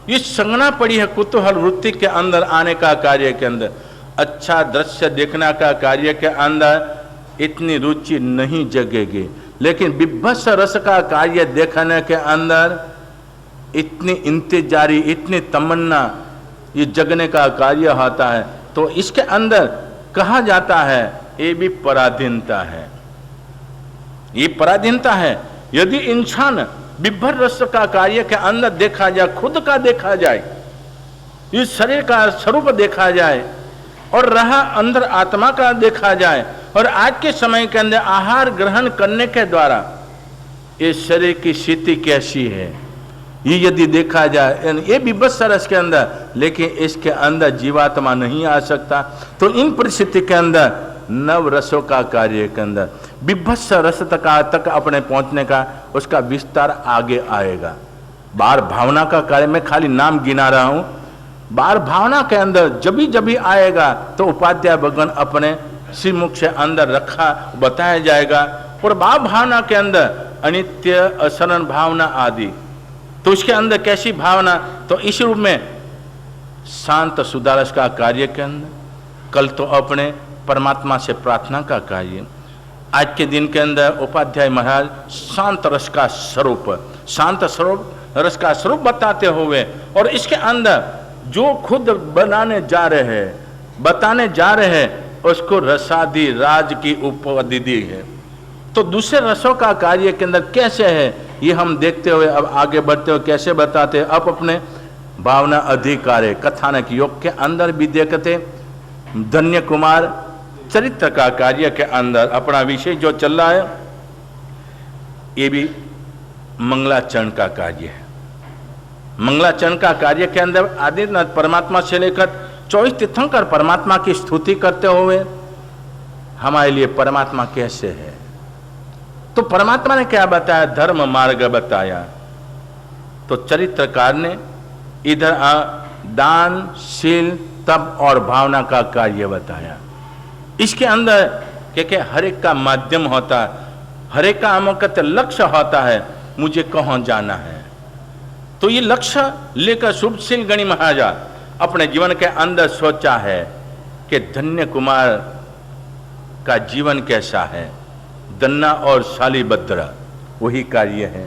Speaker 1: ये संगना पड़ी है कुतूहल वृत्ति के अंदर आने का कार्य के अंदर। अच्छा दृश्य देखने का कार्य के अंदर इतनी रुचि नहीं जगेगी, लेकिन विभत्स रस का कार्य देखने के अंदर इतनी इंतजारी, इतनी तमन्ना, ये जगने का कार्य होता है। तो इसके अंदर कहा जाता है ये भी पराधीनता है, ये पराधीनता है। यदि इंसान विभर रस का कार्य के अंदर देखा जाए, खुद का देखा जाए, इस शरीर का स्वरूप देखा जाए, और रहा अंदर आत्मा का देखा जाए, और आज के समय के अंदर आहार ग्रहण करने के द्वारा इस शरीर की स्थिति कैसी है ये यदि देखा जाए, ये विभत्स रस के अंदर, लेकिन इसके अंदर जीवात्मा नहीं आ सकता। तो इन परिस्थिति के अंदर नव रसों का कार्य के अंदर विभत्स रस तक अपने पहुंचने का उसका विस्तार आगे आएगा। बार भावना का कार्य में खाली नाम गिना रहा हूं, बार भावना के अंदर जब भी आएगा तो उपाध्याय भगवान अपने श्रीमुख से अंदर रखा बताया जाएगा। और बार भावना के अंदर अनित्य, असरण भावना आदि तो उसके अंदर कैसी भावना, तो इस रूप में शांत सुधारस का कार्य के अंदर, कल तो अपने परमात्मा से प्रार्थना का कार्य, आज के दिन के अंदर उपाध्याय महाराज शांत रस का स्वरूप, शांत स्वरूप रस का स्वरूप बताते हुए, और इसके अंदर जो खुद बनाने जा रहे हैं, बताने जा रहे हैं, उसको रसादि राज की उपाधि दी है। तो दूसरे रसों का कार्य के अंदर कैसे है, ये हम देखते हुए अब आगे बढ़ते हुए कैसे बताते हैं। अब अपने भावना अधिकार कथानक योग के अंदर भी देखते धन्य कुमार चरित्र का कार्य के अंदर अपना विषय जो चल रहा है, ये भी मंगलाचरण का कार्य है। मंगलाचरण का कार्य के अंदर आदिनाथ परमात्मा से लेकर 24 तीर्थंकर परमात्मा की स्तुति करते हुए हमारे लिए परमात्मा कैसे है, तो परमात्मा ने क्या बताया, धर्म मार्ग बताया। तो चरित्रकार ने इधर दान, शील, तप और भावना का कार्य बताया। इसके अंदर क्योंकि हर एक का माध्यम होता है, हर एक का अमुकत लक्ष्य होता है, मुझे कहाँ जाना है। तो ये लक्ष्य लेकर शुभशील गणी महाराजा अपने जीवन के अंदर सोचा है कि धन्य कुमार का जीवन कैसा है, दन्ना और शालीभद्र वही कार्य है।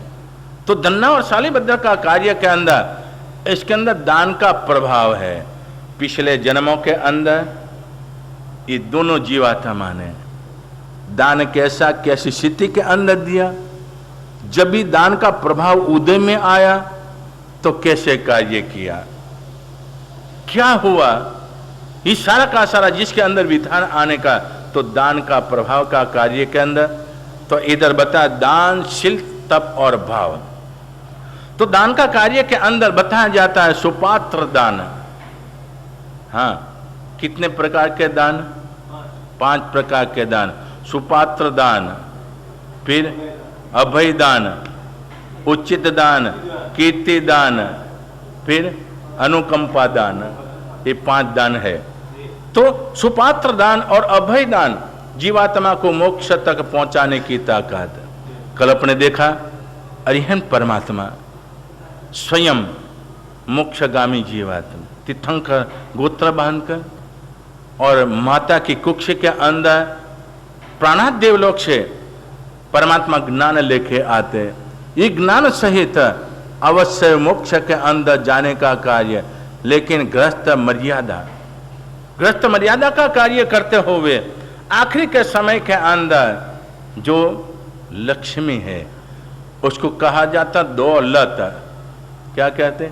Speaker 1: तो दन्ना और शालीभद्र का कार्य के अंदर इसके अंदर दान का प्रभाव है। पिछले जन्मों के अंदर ये दोनों जीवात्मा ने दान कैसा कैसी स्थिति के अंदर दिया, जब भी दान का प्रभाव उदय में आया तो कैसे कार्य किया, क्या हुआ, ये सारा का सारा जिसके अंदर विधान आने का, तो दान का प्रभाव का कार्य के अंदर, तो इधर बता दान, शील, तप और भाव। तो दान का कार्य के अंदर बताया जाता है सुपात्र दान। हाँ, कितने प्रकार के दान, 5 प्रकार के दान। सुपात्र दान, फिर अभय दान, उचित दान, कीर्ति दान, फिर अनुकंपा दान, ये 5 दान है। तो सुपात्र दान और अभय दान जीवात्मा को मोक्ष तक पहुंचाने की ताकत। कल अपने देखा अरिहंत परमात्मा स्वयं मोक्षगामी जीवात्मा तीर्थंकर गोत्र बांधकर और माता की कुक्ष के अंदर प्राणात देवलोक से परमात्मा ज्ञान लेके आते। ये ज्ञान सहित अवश्य मोक्ष के अंदर जाने का कार्य, लेकिन ग्रस्त मर्यादा का कार्य करते हुए आखिरी के समय के अंदर जो लक्ष्मी है उसको कहा जाता दौलत। क्या कहते,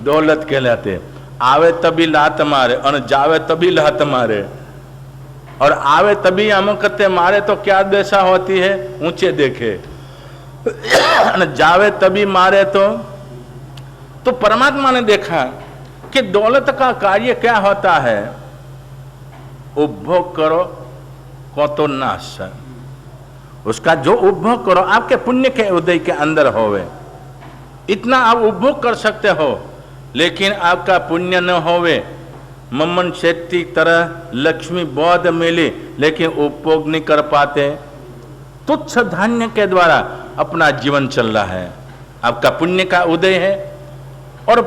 Speaker 1: दौलत कहलाते। आवे तभी लात मारे और जावे तभी लात मारे, और आवे तभी अमुकते मारे तो क्या दशा होती है, ऊंचे देखे, जावे तभी मारे। तो परमात्मा ने देखा कि दौलत का कार्य क्या होता है, उपभोग करो को तो नाश, उसका जो उपभोग करो आपके पुण्य के उदय के अंदर होवे, इतना आप उपभोग कर सकते हो, लेकिन आपका पुण्य न होवे, मम्मन शेट्टी तरह लक्ष्मी बौद्ध मिली लेकिन उपभोग नहीं कर पाते, तुच्छ धान्य के द्वारा अपना जीवन चल रहा है। आपका पुण्य का उदय है और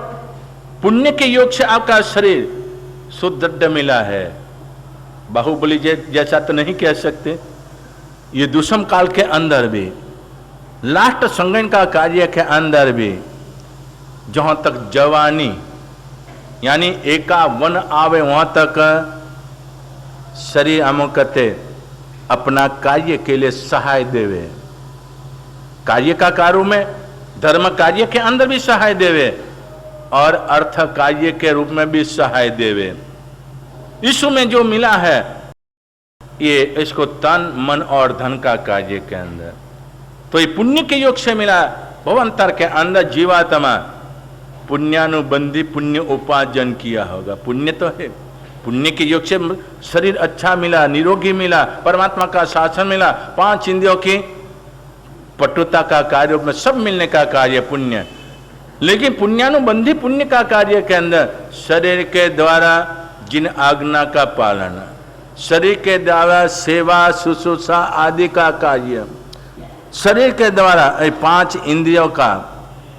Speaker 1: पुण्य के योग से आपका शरीर सुदृढ़ मिला है। बाहुबली जैसा तो नहीं कह सकते। ये दुष्म काल के अंदर भी, लास्ट संगन का कार्य के अंदर भी, जहां तक जवानी यानी 51 आवे वहां तक शरीर अमुकते अपना कार्य के लिए सहाय देवे, कार्य का कार्य में धर्म कार्य के अंदर भी सहाय देवे और अर्थ कार्य के रूप में भी सहाय देवे। यीशु में जो मिला है ये इसको तन मन और धन का कार्य के अंदर, तो ये पुण्य के योग से मिला। भवंतर के अंदर जीवात्मा पुण्यानुबंधी पुण्य उपार्जन किया होगा, पुण्य तो है, पुण्य के योग से शरीर अच्छा मिला, निरोगी मिला, परमात्मा का शासन मिला, 5 इंद्रियों की पटुता का कार्य में सब मिलने का कार्य पुण्य। लेकिन पुण्यानुबंधी पुण्य का कार्य के अंदर शरीर के द्वारा जिन आज्ञा का पालन, शरीर के द्वारा सेवा शुश्रूषा आदि का कार्य, शरीर के द्वारा 5 इंद्रियों का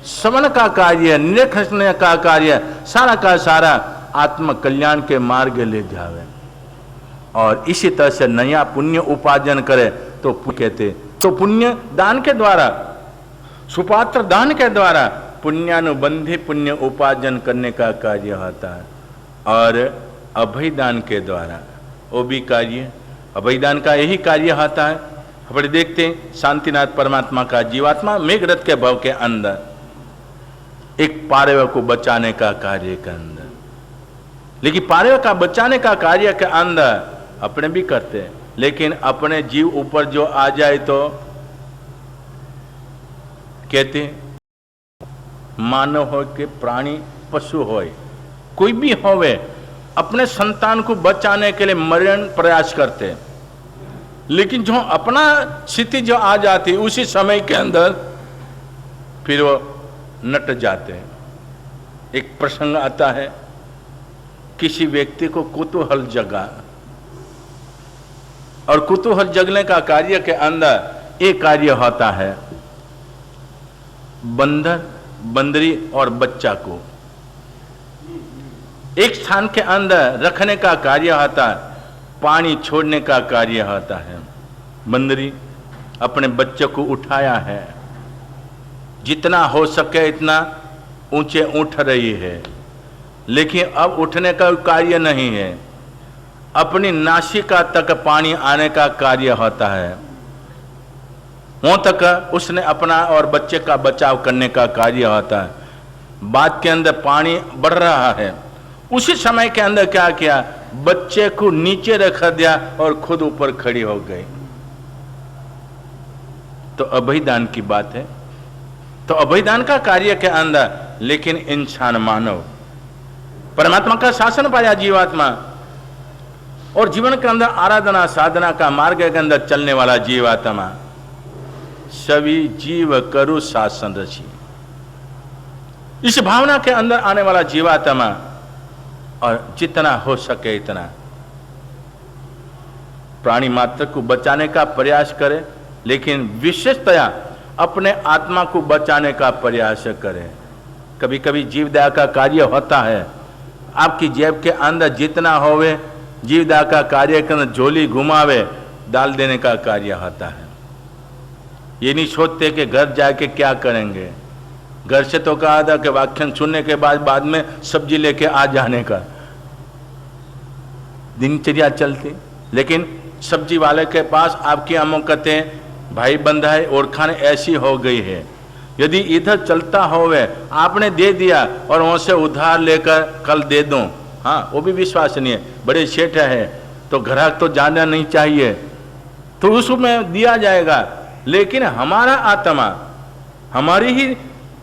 Speaker 1: श्रवण का कार्य, निरीक्षण का कार्य, सारा का सारा आत्म कल्याण के मार्ग ले जावे। और इसी तरह से नया पुण्य उपार्जन करे तो कहते, तो पुण्य दान के द्वारा, सुपात्र दान के द्वारा पुण्यानुबंधी पुण्य उपार्जन करने का कार्य होता है। और अभयदान के द्वारा वो भी कार्य, अभयदान का यही कार्य होता है। अपने देखते हैं शांतिनाथ परमात्मा का जीवात्मा मेघरथ के भाव के अंदर एक पारेव को बचाने का कार्य के अंदर, लेकिन पारेव का बचाने का कार्य के अंदर अपने भी करते हैं, लेकिन अपने जीव ऊपर जो आ जाए तो कहते मानव हो के प्राणी पशु हो, कोई भी होवे, अपने संतान को बचाने के लिए मरण प्रयास करते हैं। लेकिन जो अपना स्थिति जो आ जाती उसी समय के अंदर फिर वो नट जाते हैं। एक प्रसंग आता है, किसी व्यक्ति को कुतूहल जगा, और कुतूहल जगने का कार्य के अंदर एक कार्य होता है, बंदर, बंदरी और बच्चा को एक स्थान के अंदर रखने का कार्य होता है, पानी छोड़ने का कार्य होता है। बंदरी अपने बच्चे को उठाया है, जितना हो सके इतना ऊंचे उठ रही है, लेकिन अब उठने का कार्य नहीं है, अपनी नासिका तक पानी आने का कार्य होता है। वहां तक उसने अपना और बच्चे का बचाव करने का कार्य होता है। बाद के अंदर पानी बढ़ रहा है, उसी समय के अंदर क्या किया, बच्चे को नीचे रख दिया और खुद ऊपर खड़ी हो गई। तो अभयदान की बात है। तो अभयदान का कार्य के अंदर, लेकिन इंसान मानव परमात्मा का शासन पाया जीवात्मा, और जीवन के अंदर आराधना साधना का मार्ग के अंदर चलने वाला जीवात्मा, सभी जीव करु शासन रची, इस भावना के अंदर आने वाला जीवात्मा, और जितना हो सके इतना प्राणी मात्र को बचाने का प्रयास करे, लेकिन विशेषतया अपने आत्मा को बचाने का प्रयास करे। कभी कभी जीव दया का कार्य होता है, आपकी जेब के अंदर जितना होवे जीव दया का कार्य के अंदर झोली घुमावे डाल देने का कार्य होता है। ये नहीं सोचते कि घर जाके क्या करेंगे। घर से तो कहा था कि व्याख्यान सुनने के बाद में सब्जी लेके आ जाने का दिनचर्या चलती, लेकिन सब्जी वाले के पास आपकी अमोकतें भाई बंधाई ओरखान ऐसी हो गई है, यदि इधर चलता होवे आपने दे दिया और वहां से उधार लेकर कल दे दूं, हाँ वो भी विश्वसनीय है, बड़े सेठ है तो ग्राहक तो जाना नहीं चाहिए, तो उसमें दिया जाएगा। लेकिन हमारा आत्मा हमारी ही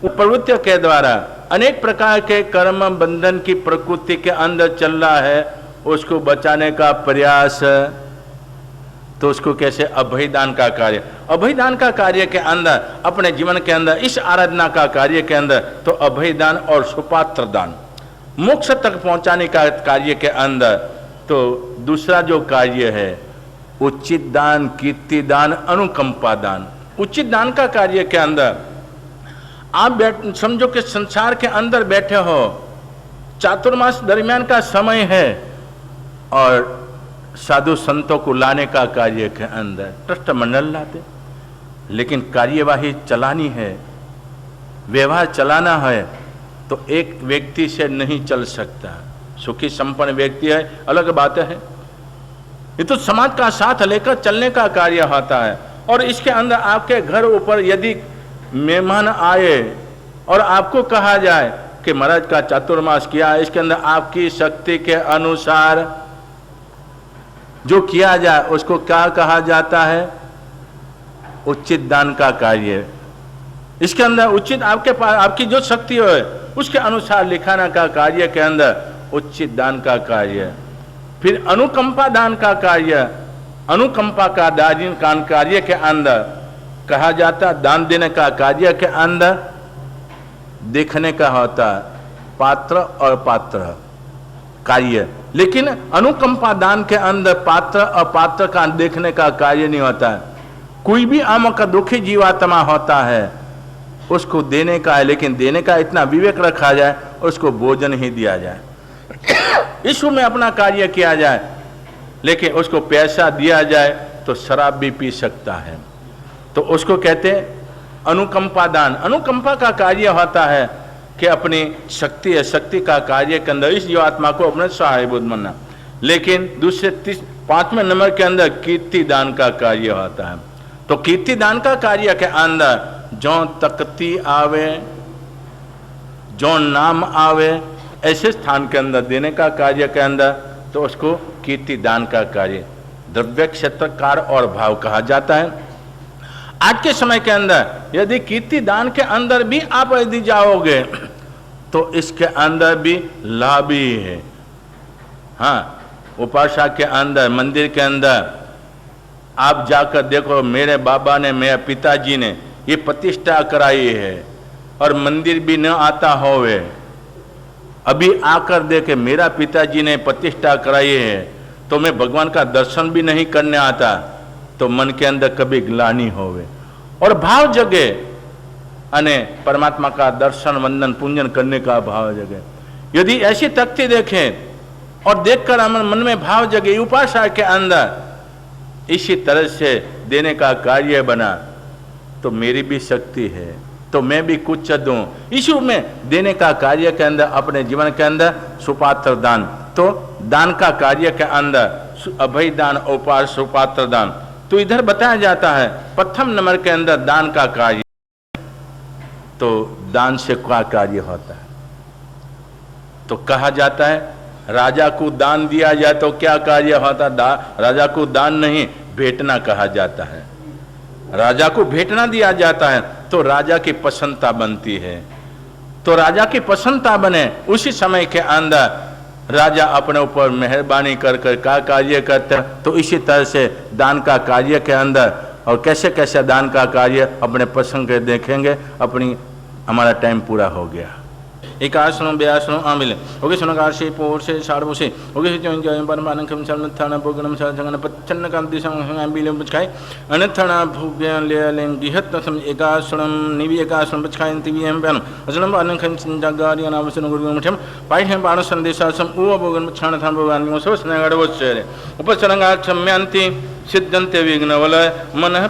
Speaker 1: प्रवृत्ति के द्वारा अनेक प्रकार के कर्म बंधन की प्रकृति के अंदर चल रहा है, उसको बचाने का प्रयास, तो उसको कैसे अभयदान का कार्य, अभयदान का कार्य के अंदर अपने जीवन के अंदर इस आराधना का कार्य के अंदर तो अभयदान और सुपात्र दान मोक्ष तक पहुंचाने का कार्य के अंदर, तो दूसरा जो कार्य है उचित दान, कीर्ति दान, अनुकंपा दान। उचित दान का कार्य के अंदर आप समझो कि संसार के अंदर बैठे हो, चातुर्मास दरमियान का समय है और साधु संतों को लाने का कार्य के अंदर ट्रस्ट मंडल लाते, लेकिन कार्यवाही चलानी है, व्यवहार चलाना है, तो एक व्यक्ति से नहीं चल सकता। सुखी संपन्न व्यक्ति है अलग बात है, ये तो समाज का साथ लेकर चलने का कार्य होता है। और इसके अंदर आपके घर ऊपर यदि मेहमान आए और आपको कहा जाए कि महाराज का चातुर्मास किया, इसके अंदर आपकी शक्ति के अनुसार जो किया जाए उसको क्या कहा जाता है, उचित दान का कार्य। इसके अंदर उचित आपके पास आपकी जो शक्ति हो उसके अनुसार लिखाना का कार्य के अंदर उचित दान का कार्य। फिर अनुकंपा दान का कार्य, अनुकंपा का दान कार्य के अंदर कहा जाता, दान देने का कार्य के अंदर देखने का होता पात्र और पात्र कार्य, लेकिन अनुकंपा दान के अंदर पात्र और पात्र का देखने का कार्य नहीं होता है। कोई भी आम का दुखी जीवात्मा होता है, उसको देने का है, लेकिन देने का इतना विवेक रखा जाए उसको भोजन ही दिया जाए। ईश्वर में अपना कार्य किया जाए, लेकिन उसको पैसा दिया जाए तो शराब भी पी सकता है। तो उसको कहते हैं अनुकंपा दान। अनुकंपा का कार्य होता है कि अपनी शक्ति है, शक्ति का कार्य के अंदर इस जीवात्मा को अपने सहायभूत बनना। लेकिन दूसरे 5वें नंबर के अंदर कीर्ति दान का कार्य होता है। तो कीर्ति दान का कार्य के अंदर जो तकती आवे, जो नाम आवे, ऐसे स्थान के अंदर देने का कार्य के अंदर तो उसको कीर्ति दान का कार्य द्रव्य क्षेत्रकार और भाव कहा जाता है। आज के समय के अंदर यदि कीर्ति दान के अंदर भी आप यदि जाओगे तो इसके अंदर भी लाभ ही है। हाँ, उपासना के अंदर, मंदिर के अंदर आप जाकर देखो, मेरे बाबा ने, मेरे पिताजी ने ये प्रतिष्ठा कराई है और मंदिर भी न आता होवे, अभी आकर देखे मेरा पिताजी ने प्रतिष्ठा कराई है तो मैं भगवान का दर्शन भी नहीं करने आता, तो मन के अंदर कभी ग्लानि होवे और भाव जगे, अने परमात्मा का दर्शन वंदन पूजन करने का भाव जगे। यदि ऐसी तख्ती देखें और देखकर हमारे मन में भाव जगे, उपासना के अंदर इसी तरह से देने का कार्य बना, तो मेरी भी शक्ति है तो मैं भी कुछ दूं। ईश्वर में देने का कार्य के अंदर, अपने जीवन के अंदर सुपात्र दान, तो दान का कार्य के अंदर अभय दान, उपार सुपात्र दान, तो इधर बताया जाता है प्रथम नंबर के अंदर दान का कार्य। तो दान से क्या कार्य होता है? तो कहा जाता है राजा को दान दिया जाए तो क्या कार्य होता? राजा को दान नहीं, भेंटना कहा जाता है। राजा को भेंटना दिया जाता है तो राजा की प्रसन्नता बनती है। तो राजा की प्रसन्नता बने उसी समय के अंदर राजा अपने ऊपर मेहरबानी कर कर का कार्य करते हैं। तो इसी तरह से दान का कार्य के अंदर और कैसे कैसे दान का कार्य अपने प्रसंग के देखेंगे। अपनी हमारा टाइम पूरा हो गया। एकासनों ब्यासनों आमिले ओके सुनकार से पोर से साड़ो से ओके से जोइन जोइन परमानंद कम चलन थाना बोगनम सा जंगन पच्छन काम दिशा आमिले बचखाई अनथना भूग्यान ले लें गिहत सम एकासनम निवि एकासनम बचखाई तिवि हम बन असनम अनन खन जगारी नामसन गुरु मठम पाइ हम बाण संदेशा सम उ बोगन बछान थान भगवान मो सो स्नेगड़ वचरे उपसरंगा क्षम्यांति सिद्धंते विघ्नवलय मन